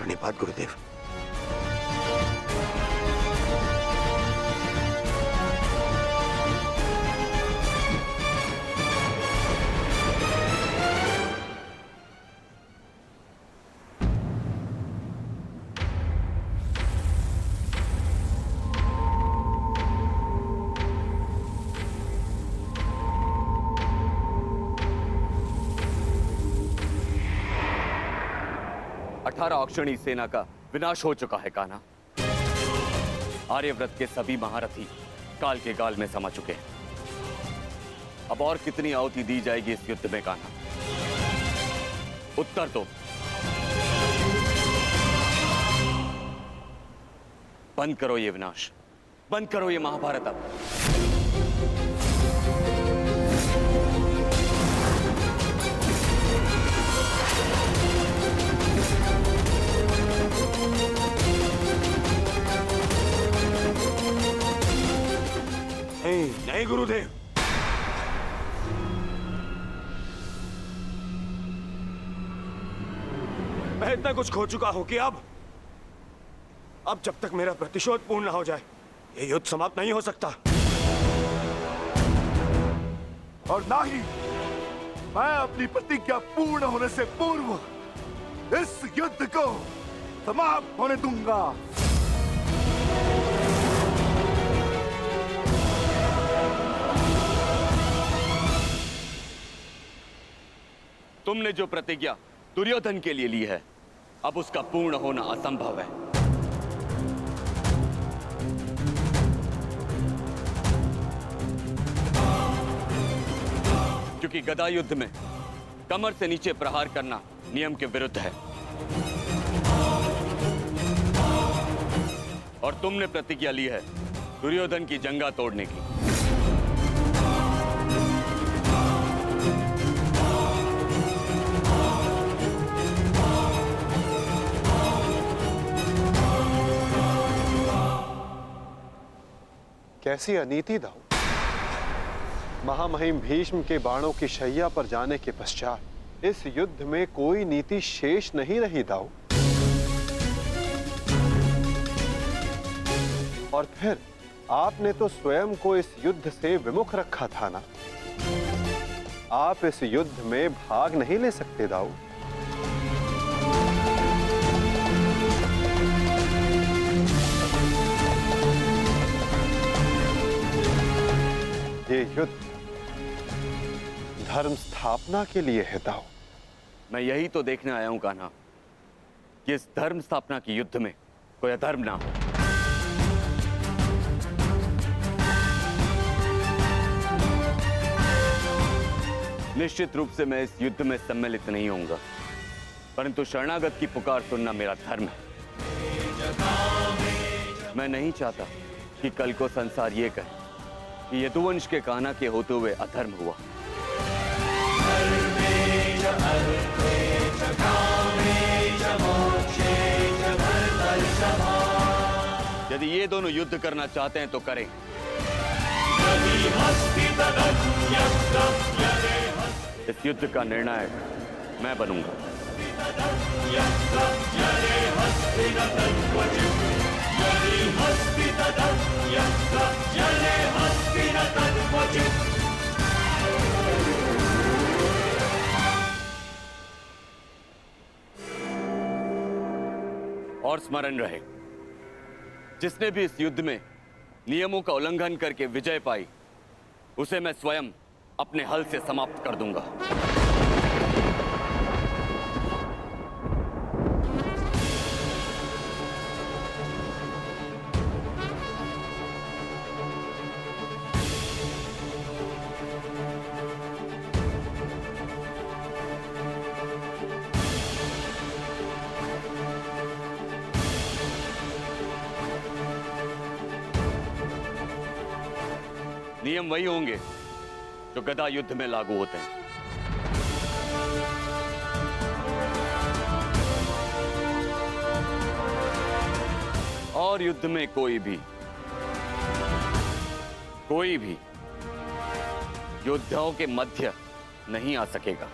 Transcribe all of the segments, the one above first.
धन्यवाद गुरुदेव। अक्षणी सेना का विनाश हो चुका है कान्हा। आर्यव्रत के सभी महारथी काल के गाल में समा चुके हैं। अब और कितनी आहुति दी जाएगी इस युद्ध में कान्हा? उत्तर दो। बंद करो ये विनाश, बंद करो ये महाभारत अब। नहीं गुरुदेव, मैं इतना कुछ खो चुका हूं कि अब जब तक मेरा प्रतिशोध पूर्ण ना हो जाए ये युद्ध समाप्त नहीं हो सकता। और ना ही मैं अपनी प्रतिज्ञा पूर्ण होने से पूर्व इस युद्ध को समाप्त होने दूंगा। तुमने जो प्रतिज्ञा दुर्योधन के लिए ली है, अब उसका पूर्ण होना असंभव है। क्योंकि गदा युद्ध में कमर से नीचे प्रहार करना नियम के विरुद्ध है। और तुमने प्रतिज्ञा ली है दुर्योधन की जंगा तोड़ने की। कैसी अनीति दाऊ! महामहिम भीष्म के बाणों की शैया पर जाने के पश्चात इस युद्ध में कोई नीति शेष नहीं रही दाऊ। और फिर आपने तो स्वयं को इस युद्ध से विमुख रखा था ना। आप इस युद्ध में भाग नहीं ले सकते दाऊ। ये युद्ध धर्म स्थापना के लिए है दाऊ। मैं यही तो देखने आया हूं कान्हा कि इस धर्म स्थापना की युद्ध में कोई अधर्म ना हो। निश्चित रूप से मैं इस युद्ध में सम्मिलित नहीं होऊंगा, परंतु शरणागत की पुकार सुनना मेरा धर्म है। मैं नहीं चाहता कि कल को संसार ये कहे कि यदुवंश के कान्हा के होते हुए अधर्म हुआ। यदि ये दोनों युद्ध करना चाहते हैं तो करें। इस युद्ध का निर्णायक मैं बनूंगा। और स्मरण रहे, जिसने भी इस युद्ध में नियमों का उल्लंघन करके विजय पाई, उसे मैं स्वयं अपने हल से समाप्त कर दूंगा। नियम वही होंगे जो गदा युद्ध में लागू होते हैं। और युद्ध में कोई भी योद्धाओं के मध्य नहीं आ सकेगा।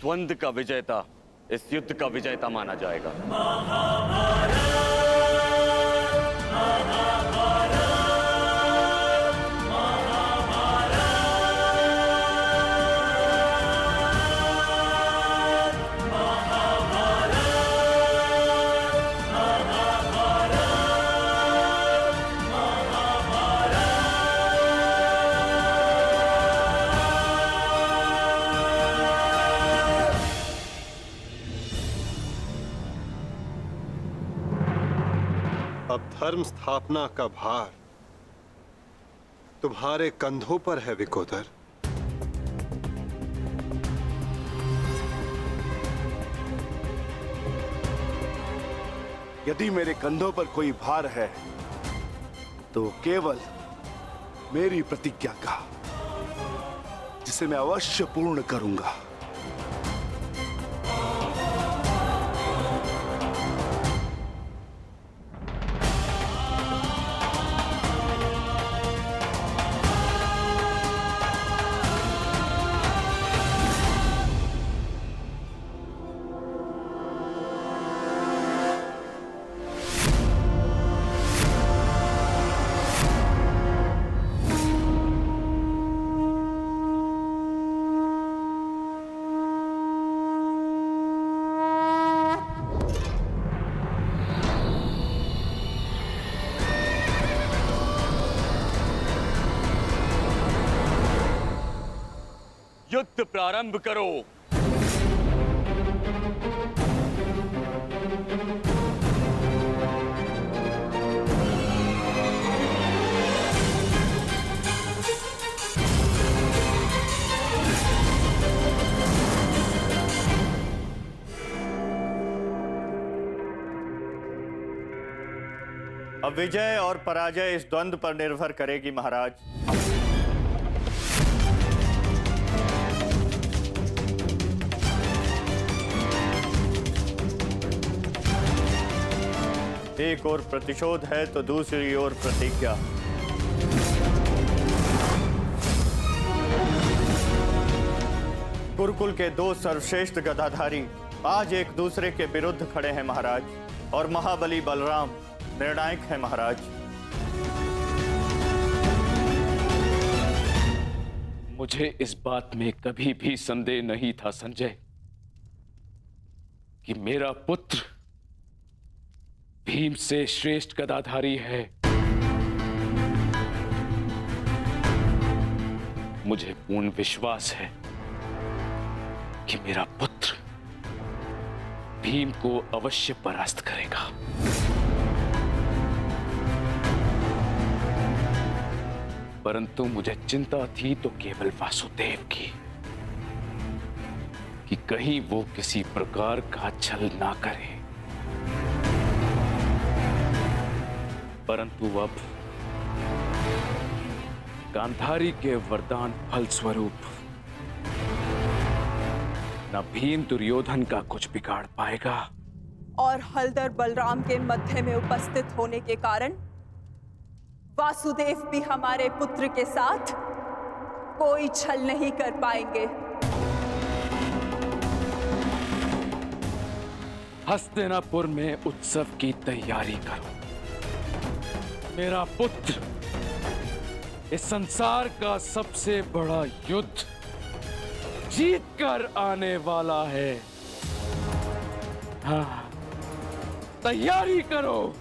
द्वंद्व का विजेता इस युद्ध का विजेता माना जाएगा। अब धर्म स्थापना का भार तुम्हारे कंधों पर है विकोदर। यदि मेरे कंधों पर कोई भार है तो केवल मेरी प्रतिज्ञा का, जिसे मैं अवश्य पूर्ण करूंगा। युद्ध प्रारंभ करो। अब विजय और पराजय इस द्वंद्व पर निर्भर करेगी महाराज। एक ओर प्रतिशोध है तो दूसरी ओर प्रतिज्ञा। गुरुकुल के दो सर्वश्रेष्ठ गदाधारी आज एक दूसरे के विरुद्ध खड़े हैं महाराज, और महाबली बलराम निर्णायक है महाराज। मुझे इस बात में कभी भी संदेह नहीं था संजय कि मेरा पुत्र भीम से श्रेष्ठ गदाधारी है। मुझे पूर्ण विश्वास है कि मेरा पुत्र भीम को अवश्य परास्त करेगा। परंतु मुझे चिंता थी तो केवल वासुदेव की, कि कहीं वो किसी प्रकार का छल ना करे। परंतु अब गांधारी के वरदान फलस्वरूप न भीम दुर्योधन का कुछ बिगाड़ पाएगा, और हलधर बलराम के मध्य में उपस्थित होने के कारण वासुदेव भी हमारे पुत्र के साथ कोई छल नहीं कर पाएंगे। हस्तिनापुर में उत्सव की तैयारी करो। मेरा पुत्र इस संसार का सबसे बड़ा युद्ध जीत कर आने वाला है। हाँ, तैयारी करो।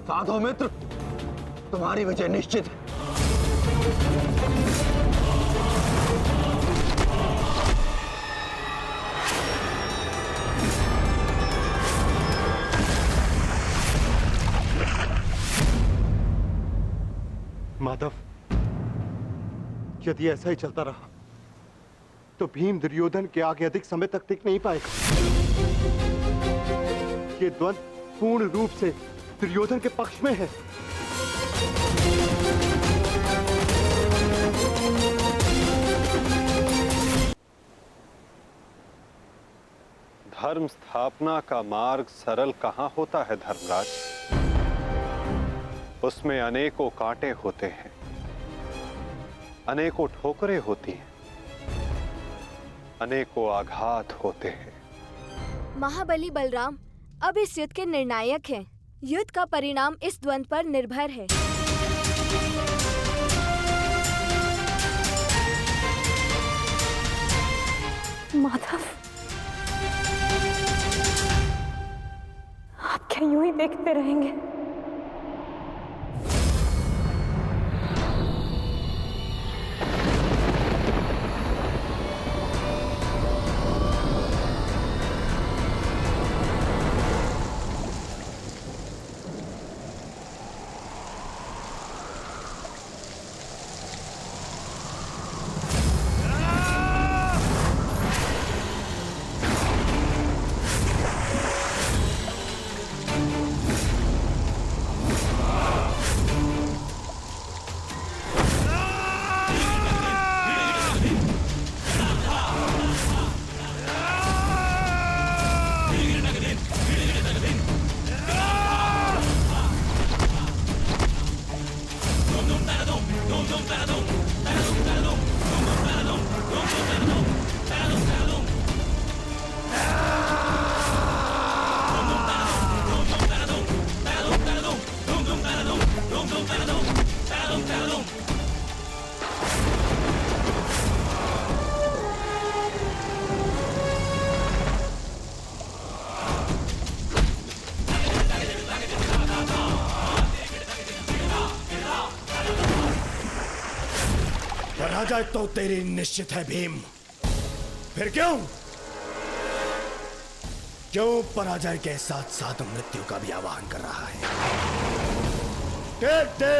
साधो मित्र, तुम्हारी विजय निश्चित है। माधव, यदि ऐसा ही चलता रहा तो भीम दुर्योधन के आगे अधिक समय तक टिक नहीं पाएगा। ये द्वंद्व पूर्ण रूप से दुर्योधन के पक्ष में है। धर्म स्थापना का मार्ग सरल कहां होता है धर्मराज? उसमें अनेकों कांटे होते हैं, अनेकों ठोकरें होती हैं, अनेकों आघात होते हैं। महाबली बलराम अब इस युद्ध के निर्णायक हैं। युद्ध का परिणाम इस द्वंद्व पर निर्भर है। माधव, आप क्या यूं ही देखते रहेंगे? पराजय तो तेरी निश्चित है भीम। फिर क्यों पराजय के साथ साथ मृत्यु का भी आह्वान कर रहा है? टेक दे,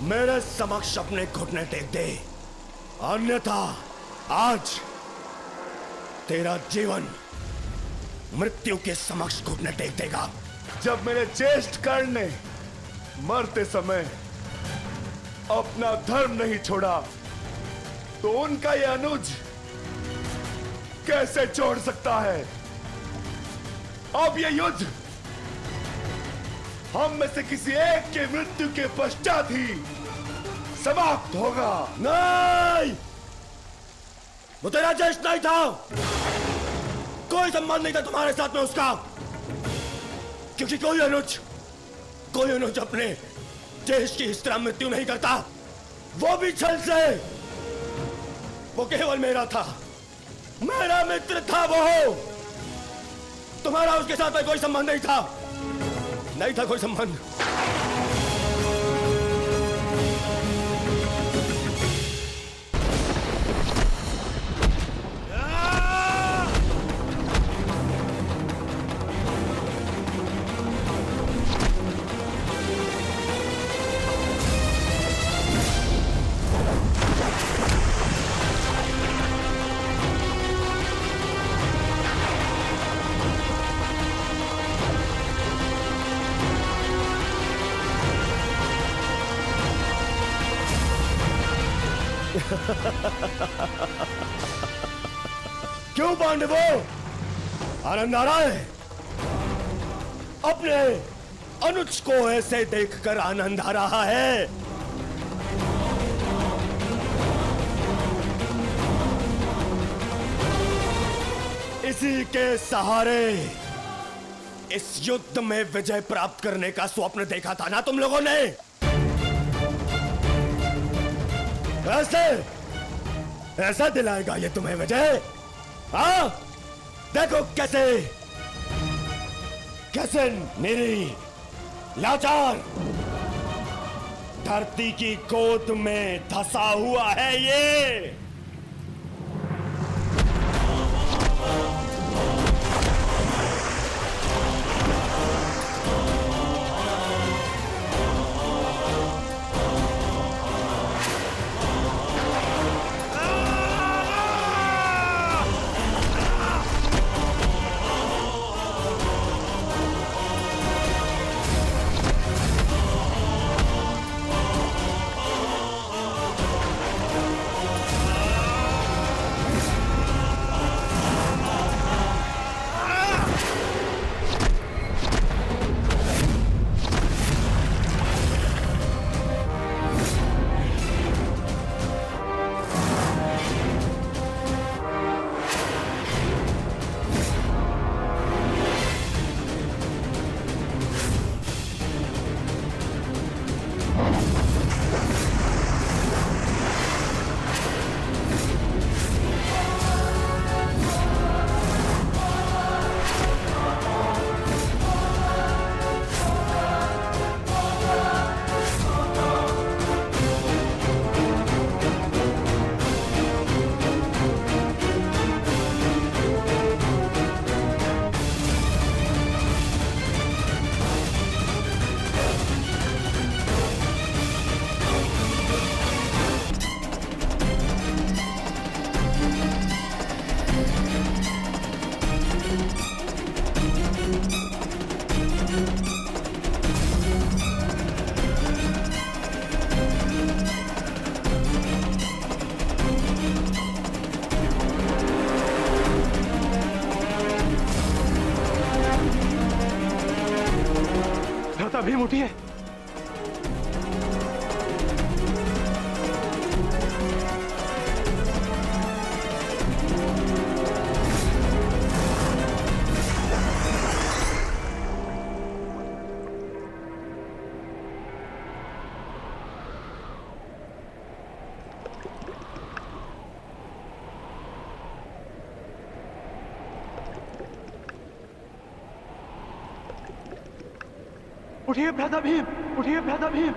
मेरे समक्ष अपने घुटने टेक दे, अन्यथा आज तेरा जीवन मृत्यु के समक्ष घुटने टेक देगा। जब मेरे ज्येष्ठ कर्ण ने मरते समय अपना धर्म नहीं छोड़ा तो उनका ये अनुज कैसे छोड़ सकता है? अब ये युद्ध हम में से किसी एक के मृत्यु के पश्चात ही समाप्त होगा। नहीं, वो तेरा जश्न नहीं था। कोई संबंध नहीं था तुम्हारे साथ में उसका, क्योंकि कोई अनुज अपने देश की इस तरह मृत्यु नहीं करता, वो भी छल से। वो केवल मेरा था, मेरा मित्र था वो। तुम्हारा उसके साथ में कोई संबंध नहीं था, नहीं था कोई संबंध। क्यों पांडवों, आनंद आ रहा है? अपने अनुज को ऐसे देखकर आनंद आ रहा है? इसी के सहारे इस युद्ध में विजय प्राप्त करने का स्वप्न देखा था ना तुम लोगों ने? ऐसा दिलाएगा ये तुम्हें विजय? हाँ, देखो कैसे निरी लाचार धरती की गोद में धंसा हुआ है ये। भीम उठिए। उठिए भ्राता भीम, उठिए भ्राता भीम।